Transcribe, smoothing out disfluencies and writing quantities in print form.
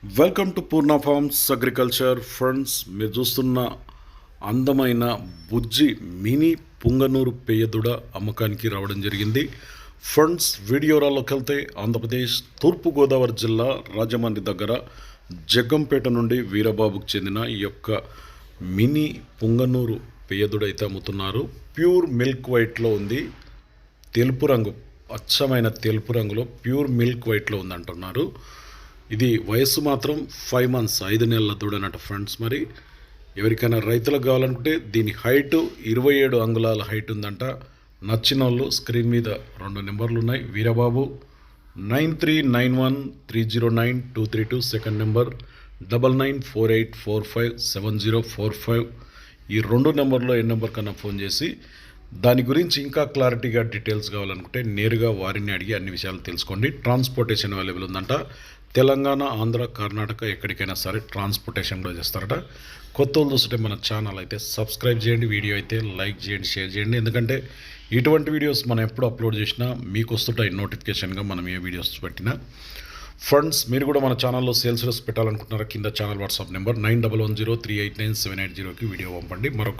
Welcome to Purna forms agriculture friends. మీరు చూస్తున్న అందమైన బుజ్జి మినీ పుంగనూరు పేయదుడ అమ్మకానికి రావడం జరిగింది. ఫ్రెండ్స్, వీడియోలోకి వెళ్తే ఆంధ్రప్రదేశ్ తూర్పుగోదావరి జిల్లా రాజమండ్రి దగ్గర జగ్గంపేట నుండి వీరబాబుకు చెందిన ఈ యొక్క మినీ పుంగనూరు పేయదుడ అయితే అమ్ముతున్నారు. ప్యూర్ మిల్క్ వైట్లో ఉంది, తెలుపు రంగు, అచ్చమైన తెలుపు రంగులో ప్యూర్ మిల్క్ వైట్లో ఉందంటున్నారు. ఇది వయస్సు మాత్రం 5 months 5 నెలల దూడనట ఫ్రెండ్స్. మరి ఎవరికైనా రైతులకు కావాలనుకుంటే దీని హైటు 27 అంగుళాల హైట్ ఉందంట. నచ్చిన వాళ్ళు స్క్రీన్ మీద 2 నెంబర్లు ఉన్నాయి. Veerababu 9391309232, second number 9948457045. ఈ 2 నెంబర్లో ఏ నెంబర్ కన్నా ఫోన్ చేసి దాని గురించి ఇంకా క్లారిటీగా డీటెయిల్స్ కావాలనుకుంటే నేరుగా వారిని అడిగి అన్ని విషయాలు తెలుసుకోండి. ట్రాన్స్పోర్టేషన్ అవైలబుల్ ఉందంట. తెలంగాణ, ఆంధ్ర, కర్ణాటక ఎక్కడికైనా సరే ట్రాన్స్పోర్టేషన్లో చేస్తారట. కొత్త వాళ్ళు చూస్తుంటే మన ఛానల్ అయితే సబ్స్క్రైబ్ చేయండి, వీడియో అయితే లైక్ చేయండి, షేర్ చేయండి. ఎందుకంటే ఇటువంటి వీడియోస్ మనం ఎప్పుడు అప్లోడ్ చేసినా మీకు వస్తుంటాయి నోటిఫికేషన్గా, మనం ఏ వీడియోస్ పెట్టినా. ఫ్రెండ్స్, మీరు కూడా మన ఛానల్లో సేల్స్ పెట్టాలనుకుంటున్నారా? కింద ఛానల్ వాట్సాప్ నెంబర్ 9110389780కి వీడియో పంపండి. మరొక